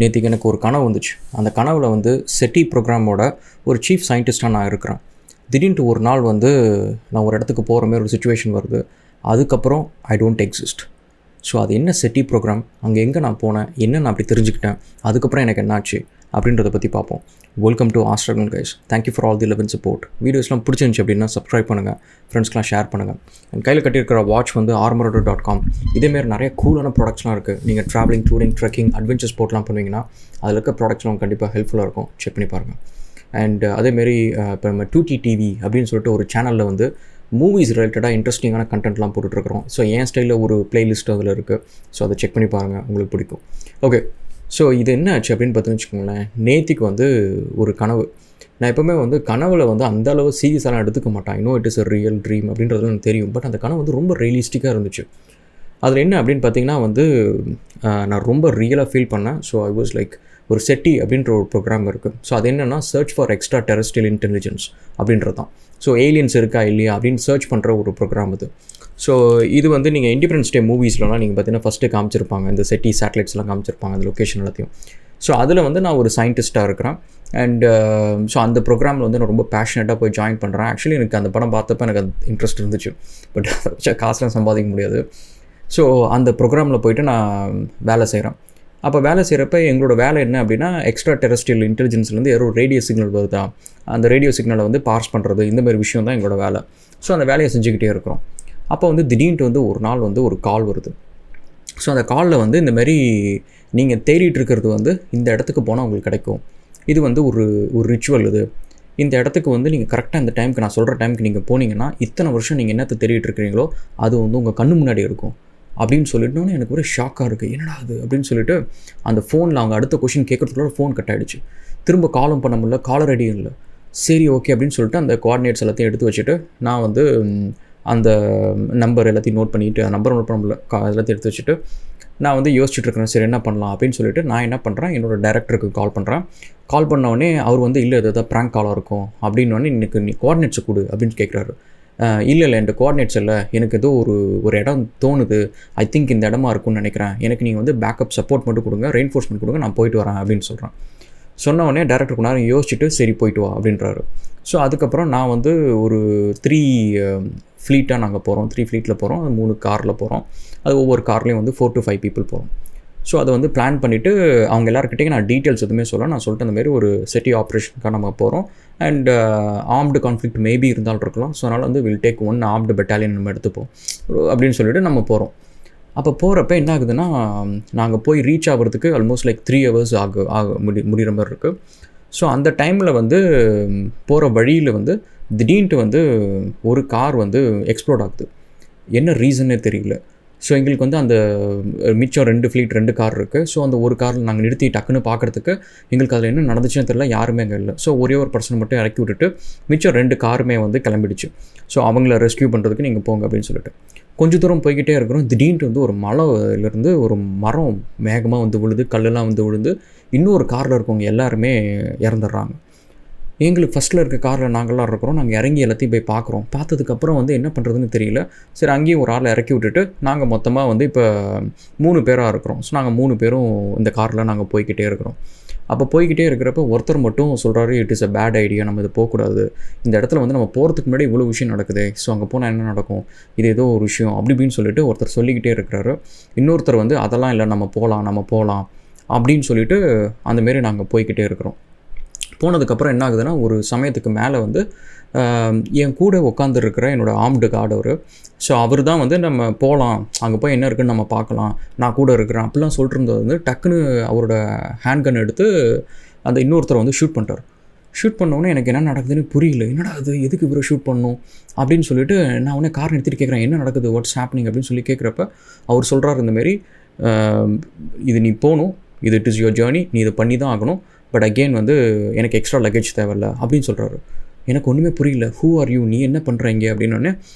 நேற்றுக்கு எனக்கு ஒரு கனவு வந்துச்சு. அந்த கனவில் வந்து SETI ப்ரோக்ராமோட ஒரு சீஃப் சயின்டிஸ்ட்டாக நான் இருக்கிறேன். திடீர்னு ஒரு நாள் வந்து நான் ஒரு இடத்துக்கு போகிற மாதிரி ஒரு சிச்சுவேஷன் வருது. அதுக்கப்புறம் ஐ டோன்ட் எக்ஸிஸ்ட். ஸோ அது என்ன SETI ப்ரோக்ராம், அங்கே எங்கே நான் போனேன், என்ன நான் அப்படி தெரிஞ்சுக்கிட்டேன், அதுக்கப்புறம் எனக்கு என்னாச்சு அப்படின்றத பற்றி பார்ப்போம். Welcome to Astragal guys. Thank you for all the love and support. வீடியோஸ்லாம் பிடிச்சிருந்துச்சு அப்படின்னா சப்ஸ்கிரைப் பண்ணுங்கள், ஃப்ரெண்ட்ஸ்க்கெலாம் ஷேர் பண்ணுங்கள். என் கையில் கட்டியிருக்கிற வாட்ச் வந்து armorado.com. இதேமாரி நிறைய கூலான ப்ராடக்ட்ஸ்லாம் இருக்குது. நீங்கள் ட்ராவலிங், டூரிங், ட்ரெக்கிங், அட்வென்ச்சர் ஸ்போர்ட்லாம் பண்ணுவீங்கன்னா அதில் இருக்க ப்ராடக்ட்ஸ்லாம் கண்டிப்பாக ஹெல்ப்ஃபுல்லாக இருக்கும். செக் பண்ணி பாருங்கள். அண்ட் அதேமாரி இப்போ நம்ம 2T TV அப்படின்னு சொல்லிட்டு ஒரு சேனலில் வந்து மூவிஸ் ரிலேட்டடாக இன்ட்ரெஸ்டிங்கான கண்டென்ட்லாம் போட்டுட்ருக்குறோம். ஸோ என் ஸ்டைலில் ஒரு பிளேலிஸ்ட் அதில் இருக்குது. ஸோ அதை செக் பண்ணி பாருங்கள், உங்களுக்கு பிடிக்கும். ஓகே, ஸோ இது என்ன ஆச்சு அப்படின்னு பார்த்துன்னு வச்சுக்கோங்களேன். நேத்திக்கு வந்து ஒரு கனவு. நான் எப்போவுமே வந்து கனவில் வந்து அந்தளவு சீரியஸாலாம் எடுத்துக்க மாட்டேன். இன்னும் it is a real dream அப்படின்றது எனக்கு தெரியும். பட் அந்த கனவு வந்து ரொம்ப ரியலிஸ்டிக்காக இருந்துச்சு. அதில் என்ன அப்படின்னு பார்த்தீங்கன்னா வந்து நான் ரொம்ப ரியலாக ஃபீல் பண்ணேன். ஸோ ஐ வாஸ் லைக் ஒரு SETI அப்படின்ற ஒரு ப்ரோக்ராம் இருக்குது. ஸோ அது என்னென்னா search for extraterrestrial intelligence அப்படின்றது தான். ஸோ ஏலியன்ஸ் இருக்கா இல்லையா அப்படின்னு சர்ச் பண்ணுற ஒரு ப்ரோக்ராம் இது. ஸோ இது வந்து நீங்கள் இண்டிபெண்டன்ஸ் டே மூவிஸ்லாம் நீங்கள் பார்த்தீங்கன்னா ஃபஸ்ட்டு காமிச்சிருப்பாங்க. இந்த SETI சேட்டலைட்ஸ்லாம் காமிச்சிருப்பாங்க, அந்த லொக்கேஷன் எல்லாத்தையும். ஸோ அதில் வந்து நான் ஒரு சயின்டிஸ்ட்டாக இருக்கிறேன். அண்ட் ஸோ அந்த ப்ரோக்ராமில் வந்து நான் ரொம்ப பேஷனேட்டாக போய் ஜாயின் பண்ணுறேன். ஆக்சுவலி எனக்கு அந்த படம் பார்த்தப்போ எனக்கு அது இன்ட்ரெஸ்ட் இருந்துச்சு. பட் அதை வச்சா காசுலாம் சம்பாதிக்க முடியாது. ஸோ அந்த ப்ரோக்ராமில் போய்ட்டு நான் வேலை செய்கிறேன். அப்போ வேலை செய்கிறப்ப எங்களோட வேலை என்ன அப்படின்னா, எக்ஸ்ட்ரா டெரஸ்ட்ரியல் இன்டெலிஜென்ஸ்லேருந்து ஏதோ ரேடியோ சிக்னல் வருதா, அந்த ரேடியோ சிக்னலை வந்து பார்ஸ் பண்ணுறது, இந்தமாதிரி விஷயம் தான் எங்களோட வேலை. ஸோ அந்த வேலையை செஞ்சுக்கிட்டே இருக்கிறோம். அப்போ வந்து திடீர்னு வந்து ஒரு நாள் வந்து ஒரு கால் வருது. ஸோ அந்த காலில் வந்து இந்தமாரி நீங்கள் தேடிட்டு இருக்கிறது வந்து இந்த இடத்துக்கு போனால் உங்களுக்கு கிடைக்கும். இது வந்து ஒரு ரிச்சுவல். இந்த இடத்துக்கு வந்து நீங்கள் கரெக்டாக இந்த டைமுக்கு, நான் சொல்கிற டைமுக்கு நீங்கள் போனீங்கன்னா இத்தனை வருஷம் நீங்கள் என்னத்தை தேடிட்டு இருக்கிறீங்களோ அது வந்து உங்கள் கண்ணு முன்னாடி இருக்கும் அப்படின்னு சொல்லிட்டோன்னே எனக்கு ஒரு ஷாக்காக இருக்குது. என்னடா அது அப்படின்னு சொல்லிட்டு அந்த ஃபோனில் அவங்க அடுத்த கொஷின் கேட்குறதுக்குள்ள ஃபோன் கட் ஆகிடுச்சு. திரும்ப காலும் பண்ண முடியல, காலர் ஐடியும் இல்லை. சரி ஓகே அப்படின்னு சொல்லிட்டு அந்த கோஆர்டினேட்ஸ் எல்லாத்தையும் எடுத்து வச்சுட்டு நான் வந்து அந்த நம்பர் எல்லாத்தையும் நோட் பண்ணிவிட்டு, நம்பர் நோட் பண்ண முடியல, எல்லாத்தையும் எடுத்து வச்சுட்டு நான் வந்து யோசிச்சுட்ருக்கிறேன். சரி என்ன பண்ணலாம் அப்படின்னு சொல்லிட்டு நான் என்ன பண்ணுறேன், என்னோடய டைரக்டருக்கு கால் பண்ணுறேன். கால் பண்ணோடனே அவர் வந்து இல்லை இது ஏதாவது ப்ராங்க் காலாக இருக்கும் அப்படின்னோடனே எனக்கு நீ கோஆர்டினேட்ஸை கொடு அப்படின்னு கேட்குறாரு. இல்லை என்கிட்ட கோஆர்டினேட்ஸ் இல்லை, எனக்கு ஏதோ ஒரு இடம் தோணுது, ஐ திங்க் இந்த இடமா இருக்கும்னு நினைக்கிறேன், எனக்கு நீங்கள் வந்து பேக்கப் சப்போர்ட் மட்டும் கொடுங்க, ரெயின்ஃபோர்ஸ்மெண்ட் கொடுங்க, நான் போயிட்டு வரேன் அப்படின்னு சொல்கிறேன். சொன்ன உடனே டேரக்டர் கொஞ்ச நேரம் யோசிச்சுட்டு சரி போயிட்டு வா அப்படின்றாரு. ஸோ அதுக்கப்புறம் நான் வந்து ஒரு 3 ஃப்ளீட்டாக நாங்கள் போகிறோம். 3 ஃப்ளீட்டில் போகிறோம். அது 3 காரில் போகிறோம். அது ஒவ்வொரு கார்லேயும் வந்து 4 to 5 பீப்புள் போகிறோம். ஸோ அதை வந்து பிளான் பண்ணிவிட்டு அவங்க எல்லாருக்கிட்டையும் நான் டீட்டெயில்ஸ் எதுவுமே நான் சொல்லிட்டு அந்தமாரி ஒரு SETI ஆப்ரேஷனுக்காக நம்ம போகிறோம். அண்ட் ஆர்ம்டு கான்ஃப்ளிக்ட் மேபி இருந்தாலும் இருக்கலாம். ஸோ அதனால் வந்து வில் டேக் 1 ஆர்ம்டு பெட்டாலியன் நம்ம எடுத்துப்போம் அப்படின்னு சொல்லிட்டு நம்ம போகிறோம். அப்போ போகிறப்ப என்ன ஆகுதுன்னா, நாங்கள் போய் ரீச் ஆகிறதுக்கு ஆல்மோஸ்ட் லைக் 3 hours முடிகிற மாதிரி இருக்குது. ஸோ அந்த டைமில் வந்து போகிற வழியில் வந்து திடீர்னு வந்து ஒரு கார் வந்து எக்ஸ்ப்ளோட் ஆகுது. என்ன ரீசன்னே தெரியல. ஸோ எங்களுக்கு வந்து அந்த மிச்சம் 2 கார் இருக்குது. ஸோ அந்த ஒரு காரில் நாங்கள் நிறுத்தி டக்குன்னு பார்க்குறதுக்கு எங்களுக்கு அதில் என்ன நடந்துச்சுன்னு தெரியல, யாருமே அங்கே இல்லை. ஸோ ஒரே ஒரு பர்சன் மட்டும் இறக்கி விட்டுட்டு மிச்சம் 2 காருமே வந்து கிளம்பிடுச்சு. ஸோ அவங்கள ரெஸ்க்யூ பண்ணுறதுக்கு நீங்கள் போங்க அப்படின்னு சொல்லிட்டு கொஞ்சம் தூரம் போய்கிட்டே இருக்கிறோம். திடீர்னு வந்து ஒரு மலையிலேருந்து ஒரு மரம் வேகமாக வந்து விழுது, கல்லெல்லாம் வந்து விழுந்து இன்னொரு காரில் இருக்கவங்க எல்லாருமே இறந்துடுறாங்க. எங்களுக்கு ஃபஸ்ட்டில் இருக்க காரில் நாங்கள்லாம் இருக்கிறோம். நாங்கள் இறங்கி எல்லாத்தையும் போய் பார்க்குறோம். பார்த்ததுக்கப்புறம் வந்து என்ன பண்ணுறதுன்னு தெரியல. சரி அங்கேயும் ஒரு ஆளை இறக்கி விட்டுட்டு நாங்கள் மொத்தமாக வந்து இப்போ 3 பேராக இருக்கிறோம். ஸோ நாங்கள் 3 பேரும் இந்த காரில் நாங்கள் போய்கிட்டே இருக்கிறோம். அப்போ போய்கிட்டே இருக்கிறப்ப ஒருத்தர் மட்டும் சொல்கிறாரு, it is a bad idea, நம்ம இது போகக்கூடாது, இந்த இடத்துல வந்து நம்ம போகிறதுக்கு முன்னாடி இவ்வளோ விஷயம் நடக்குது, ஸோ அங்கே போனால் என்ன நடக்கும், இது ஏதோ ஒரு விஷயம் அப்படி இப்படின்னு சொல்லிட்டு ஒருத்தர் சொல்லிக்கிட்டே இருக்கிறாரு. இன்னொருத்தர் வந்து அதெல்லாம் இல்லை, நம்ம போகலாம் அப்படின்னு சொல்லிட்டு அந்தமாரி நாங்கள் போய்கிட்டே இருக்கிறோம். போனதுக்கப்புறம் என்ன ஆகுதுன்னா, ஒரு சமயத்துக்கு மேலே வந்து என் கூட உட்காந்துருக்கிற என்னோடய ஆர்ம்டு கார்டு அவர். ஸோ அவர் தான் வந்து நம்ம போகலாம், அங்கே போய் என்ன இருக்குதுன்னு நம்ம பார்க்கலாம், நான் கூட இருக்கிறேன் அப்படிலாம் சொல்லிட்டு இருந்தது வந்து டக்குன்னு அவரோட ஹேண்ட் கன் எடுத்து அந்த இன்னொருத்தரை வந்து ஷூட் பண்ணிட்டார். ஷூட் பண்ணோன்னே எனக்கு என்ன நடக்குதுன்னு புரியல. என்னடா அது, எதுக்கு இவரை ஷூட் பண்ணணும் அப்படின்னு சொல்லிட்டு நான் உடனே கார் நிறுத்திட்டு கேட்குறேன், என்ன நடக்குது, வாட்ஸ் ஹேப்பனிங் அப்படின்னு சொல்லி கேட்குறப்ப அவர் சொல்கிறார், இந்தமாரி இது நீ போகணும், இது இட் இஸ் யுவர் ஜேர்னி, நீ இதை பண்ணி தான் ஆகணும், பட் அகெயின் வந்து எனக்கு எக்ஸ்ட்ரா லக்கேஜ் தேவையில்ல அப்படின்னு சொல்கிறாரு. எனக்கு ஒன்றுமே புரியல. ஹூ ஆர் யூ, நீ என்ன பண்ணுறீங்க அப்படின்னோடனே,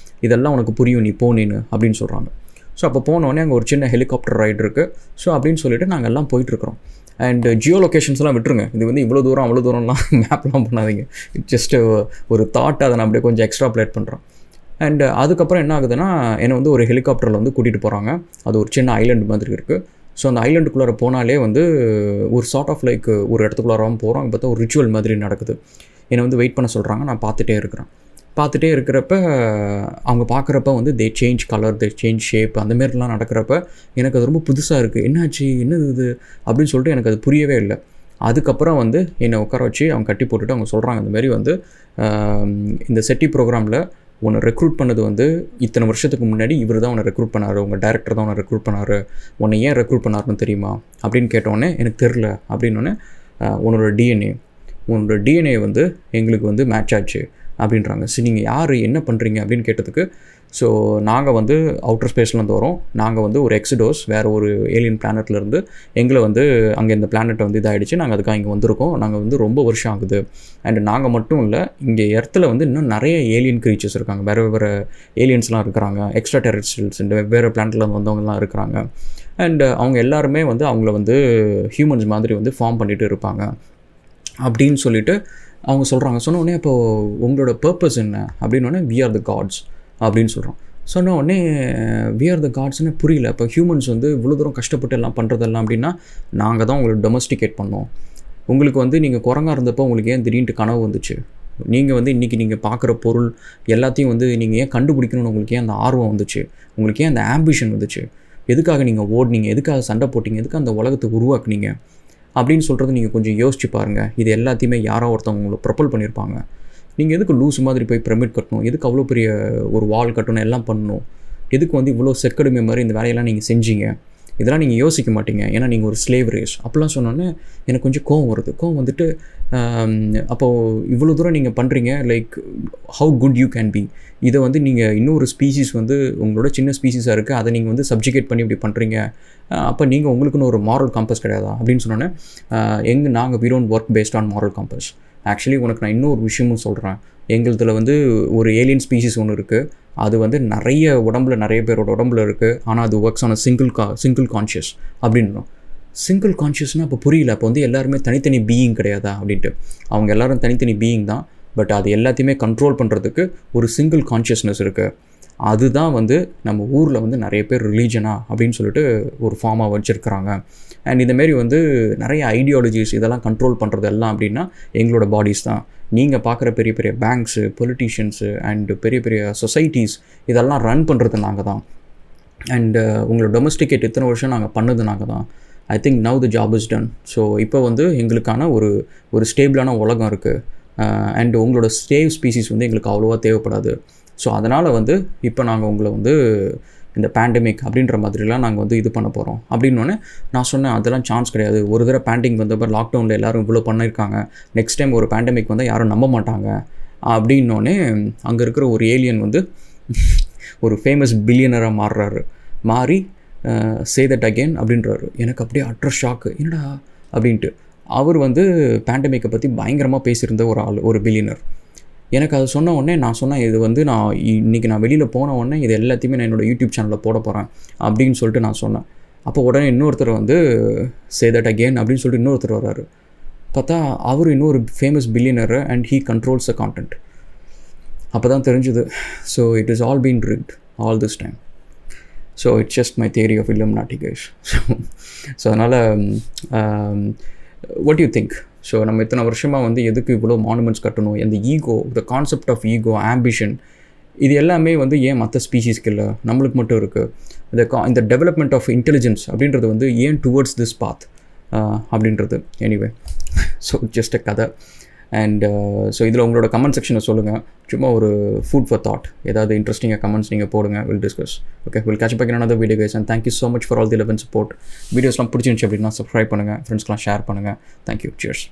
இதெல்லாம் உனக்கு புரியும், நீ போனேன்னு அப்படின்னு சொல்கிறாங்க. ஸோ அப்போ போனோடனே அங்கே ஒரு சின்ன ஹெலிகாப்டர் ரைடு இருக்குது. ஸோ அப்படின்னு சொல்லிட்டு நாங்கள் எல்லாம் போயிட்டுருக்குறோம். அண்ட் ஜியோ லொக்கேஷன்ஸ்லாம் விட்டுருங்க, இது வந்து இவ்வளோ தூரம் அவ்வளோ தூரம்லாம் மேப்லாம் பண்ணாதீங்க. ஜஸ்ட்டு ஒரு தாட், அதை நான் அப்படியே கொஞ்சம் எக்ஸ்ட்ரா பிளேட் பண்ணுறேன். அண்ட் அதுக்கப்புறம் என்ன ஆகுதுன்னா, என்னை வந்து ஒரு ஹெலிகாப்டரில் வந்து கூட்டிகிட்டு போகிறாங்க. அது ஒரு சின்ன ஐலண்ட் மாதிரி இருக்குது. ஸோ அந்த ஐலண்டுக்குள்ளார போனாலே வந்து ஒரு சார்ட் ஆஃப் லைக் ஒரு இடத்துக்குள்ளாராமல் போகிறோம். அங்கே பார்த்தா ஒரு ரிச்சுவல் மாதிரி நடக்குது. என்னை வந்து வெயிட் பண்ண சொல்கிறாங்க. நான் பார்த்துட்டே இருக்கிறப்ப அவங்க பார்க்குறப்ப வந்து they change colour, they change shape, அந்தமாரிலாம் நடக்கிறப்ப எனக்கு அது ரொம்ப புதுசாக இருக்குது. என்னாச்சு, என்னது இது அப்படின்னு சொல்லிட்டு எனக்கு அது புரியவே இல்லை. அதுக்கப்புறம் வந்து என்னை உட்கார வச்சு அவங்க கட்டி போட்டுட்டு அவங்க சொல்கிறாங்க, இந்தமாரி வந்து இந்த செட்டி ப்ரோக்ராமில் உன்னை ரெக்ரூட் பண்ணது வந்து இத்தனை வருஷத்துக்கு முன்னாடி இவர் தான் உன்னை ரெக்ரூட் பண்ணார், உங்கள் டைரக்டர் தான் உன்னை ரெக்ரூட் பண்ணார், உன்னை ஏன் ரெக்ரூட் பண்ணாருன்னு தெரியுமா அப்படின்னு கேட்டோடனே எனக்கு தெரில அப்படின்னோடனே உன்னோட டிஎன்ஏ வந்து எங்களுக்கு வந்து மேட்ச் ஆச்சு அப்படின்றாங்க. சரி, நீங்கள் யார், என்ன பண்ணுறீங்க அப்படின்னு கேட்டதுக்கு, ஸோ நாங்கள் வந்து அவுட்டர் ஸ்பேஸ்லேருந்து வரோம், நாங்கள் வந்து ஒரு எக்ஸிடோஸ் வேறு ஒரு ஏலியன் பிளானட்லேருந்து எங்களை வந்து அங்கே இந்த பிளானட்டை வந்து இதாகிடுச்சு, நாங்கள் அதுக்காக இங்கே வந்திருக்கோம், நாங்கள் வந்து ரொம்ப வருஷம் ஆகுது. அண்ட் நாங்கள் மட்டும் இல்லை, இங்கே எர்த்தில் வந்து இன்னும் நிறைய ஏலியன் க்ரீச்சர்ஸ் இருக்காங்க, வேறு ஏலியன்ஸ்லாம் இருக்கிறாங்க, எக்ஸ்ட்ரா டெரஸ்ட்ரியல்ஸ் இந்த வெவ்வேறு பிளானட்லேருந்து வந்தவங்கலாம் இருக்கிறாங்க. அண்ட் அவங்க எல்லாருமே வந்து அவங்கள வந்து ஹியூமன்ஸ் மாதிரி வந்து ஃபார்ம் பண்ணிகிட்டு இருப்பாங்க அப்படின்னு சொல்லிட்டு அவங்க சொல்கிறாங்க. சொன்னோடனே அப்போது உங்களோட பர்பஸ் என்ன அப்படின்னோடனே வி ஆர் த காட்ஸ் அப்படின்னு சொல்கிறோம். சொன்ன உடனே வி ஆர் த காட்ஸ்னு புரியல. இப்போ ஹியூமன்ஸ் வந்து இவ்வளோ தூரம் கஷ்டப்பட்டு எல்லாம் பண்ணுறதெல்லாம் அப்படின்னா நாங்கள் தான் உங்களுக்கு டொமஸ்டிகேட் பண்ணோம். உங்களுக்கு வந்து நீங்கள் குரங்கா இருந்தப்போ உங்களுக்கு ஏன் திடீர்னு கனவு வந்துச்சு, நீங்கள் வந்து இன்றைக்கி நீங்கள் பார்க்குற பொருள் எல்லாத்தையும் வந்து நீங்கள் ஏன் கண்டுபிடிக்கணும்னு உங்களுக்கு ஏன் அந்த ஆர்வம் வந்துச்சு, உங்களுக்கு ஏன் அந்த ஆம்பிஷன் வந்துச்சு, எதுக்காக நீங்கள் ஓடினீங்க, எதுக்காக சண்டை போட்டிங்க, எதுக்காக அந்த உலகத்தை உருவாக்குனீங்க அப்படின்னு சொல்கிறது நீங்கள் கொஞ்சம் யோசிச்சு பாருங்கள். இது எல்லாத்தையுமே யாரோ ஒருத்தவங்க உங்களை ப்ரொப்பல் பண்ணியிருப்பாங்க. நீங்கள் எதுக்கு லூஸ் மாதிரி போய் பிரமிட் கட்டணும், எதுக்கு அவ்வளோ பெரிய ஒரு வால் கட்டணும், எல்லாம் பண்ணணும், எதுக்கு வந்து இவ்வளோ செக்கடுமை மாதிரி இந்த வேலையெல்லாம் நீங்கள் செஞ்சீங்க, இதெல்லாம் நீங்கள் யோசிக்க மாட்டீங்க, ஏன்னா நீங்கள் ஒரு ஸ்லேவ் ரேஸ் அப்படிலாம் சொன்னோன்னே எனக்கு கொஞ்சம் கோவம் வருது. கோவம் வந்துட்டு அப்போது இவ்வளோ தூரம் நீங்கள் பண்ணுறீங்க, like how good you can be, இதை வந்து நீங்கள் இன்னொரு ஸ்பீசிஸ் வந்து உங்களோட சின்ன ஸ்பீசிஸாக இருக்குது, அதை நீங்கள் வந்து சப்ஜிகேட் பண்ணி இப்படி பண்ணுறீங்க, அப்போ நீங்கள் உங்களுக்குன்னு ஒரு மாரல் காம்பஸ் கிடையாதா அப்படின்னு சொன்னோன்னே நாங்கள் we don't work based on moral compass. Actually உனக்கு நான் இன்னொரு விஷயமும் சொல்கிறேன். எங்களுதில் வந்து ஒரு ஏலியன் ஸ்பீசிஸ் ஒன்று இருக்குது, அது வந்து நிறைய பேரோட உடம்புல இருக்குது, ஆனால் அது ஒர்க்ஸ் ஆன் சிங்கிள் கான்ஷியஸ் அப்படின்றோம். சிங்கிள் கான்ஷியஸ்னால் அப்போ புரியல. அப்போ வந்து எல்லாருமே தனித்தனி பீயிங் கிடையாதா அப்படின்ட்டு. அவங்க எல்லோரும் தனித்தனி பீயிங் தான், பட் அது எல்லாத்தையுமே கண்ட்ரோல் பண்ணுறதுக்கு ஒரு சிங்கிள் கான்ஷியஸ்னஸ் இருக்குது. அதுதான் வந்து நம்ம ஊரில் வந்து நிறைய பேர் ரிலீஜனாக அப்படின்னு சொல்லிட்டு ஒரு ஃபார்மாக வச்சுருக்கிறாங்க. அண்ட் இந்தமாரி வந்து நிறைய ஐடியாலஜிஸ் இதெல்லாம் கண்ட்ரோல் பண்ணுறது எல்லாம் அப்படின்னா எங்களோட பாடிஸ் தான். நீங்கள் பார்க்குற பெரிய பெரிய பேங்க்ஸு, பொலிட்டீஷியன்ஸு அண்டு பெரிய பெரிய சொசைட்டிஸ் இதெல்லாம் ரன் பண்ணுறது நாங்கள் தான். அண்டு உங்களோட டொமஸ்டிகேட் இத்தனை வருஷம் நாங்கள் பண்ணது நாங்கள் தான். I think now the job is done. So இப்போ வந்து எங்களுக்கான ஒரு ஸ்டேபிளான உலகம் இருக்குது. அண்டு உங்களோட ஸ்டேவ் ஸ்பீசிஸ் வந்து எங்களுக்கு அவ்வளோவா தேவைப்படாது. ஸோ அதனால் வந்து இப்போ நாங்கள் உங்களை வந்து இந்த பேண்டமிக் அப்படின்ற மாதிரிலாம் நாங்கள் வந்து இது பண்ண போகிறோம் அப்படின்னோடனே நான் சொன்னேன், அதெல்லாம் சான்ஸ் கிடையாது. ஒரு தடவை பேண்டிங் வந்தப்போ லாக்டவுனில் எல்லோரும் இவ்வளோ பண்ணியிருக்காங்க, நெக்ஸ்ட் டைம் ஒரு பேண்டமிக் வந்தால் யாரும் நம்ப மாட்டாங்க அப்படின்னோடனே அங்கே இருக்கிற ஒரு ஏலியன் வந்து ஒரு ஃபேமஸ் பில்லியனராக மாறி சே தட் அகெயின் அப்படின்றாரு. எனக்கு அப்படியே அட்ரஸ் ஷாக்கு, என்னடா அப்படின்ட்டு. அவர் வந்து பேண்டமிக்கை பற்றி பயங்கரமாக பேசியிருந்த ஒரு பில்லியனர். எனக்கு அது சொன்ன உடனே நான் சொன்னேன், இது வந்து இன்றைக்கி நான் வெளியில் போன உடனே இது எல்லாத்தையுமே நான் என்னோடய யூடியூப் சேனலில் போட போகிறேன் அப்படின்னு சொல்லிட்டு நான் சொன்னேன். அப்போ உடனே இன்னொருத்தர் வந்து சே தட் அகெயின் அப்படின்னு சொல்லிட்டு இன்னொருத்தர் வர்றாரு. பார்த்தா அவர் இன்னொரு famous billionaire and he controls the content. அப்போ தான் தெரிஞ்சுது, so it is all been rigged all this time. So it's just my theory of Illuminati guys. So அதனால் வாட் யூ திங்க்? ஸோ நம்ம இத்தனை வருஷமாக வந்து எதுக்கு இவ்வளோ மானுமெண்ட்ஸ் கட்டணும், அந்த ego, the concept of ego, ambition, இது எல்லாமே வந்து ஏன் மற்ற ஸ்பீஷீஸ்க்கு இல்லை, நம்மளுக்கு மட்டும் இருக்குது? இந்த டெவலப்மெண்ட் ஆஃப் இன்டெலிஜென்ஸ் அப்படின்றது வந்து ஏன் டுவர்ட்ஸ் திஸ் பாத் அப்படின்றது. எனிவே, ஸோ ஜஸ்ட் அ கதை. அண்ட் ஸோ இதில் உங்களோட கமெண்ட் செக்ஷனை சொல்லுங்கள். சும்மா ஒரு ஃபுட் ஃபார் தாட், ஏதாவது இன்ட்ரெஸ்டிங்காக கமெண்ட்ஸ் நீங்கள் போடுங்க, will discuss. Okay, will catch back in another video guys, and thank you so much for all the love and support. வீடியோஸ்லாம் பிடிச்சிருந்துச்சு அப்படின்னா சப்ஸ்கிரைப் பண்ணுங்கள், ஃப்ரெண்ட்ஸ்க்கெலாம் ஷேர் பண்ணுங்கள். Thank you, cheers.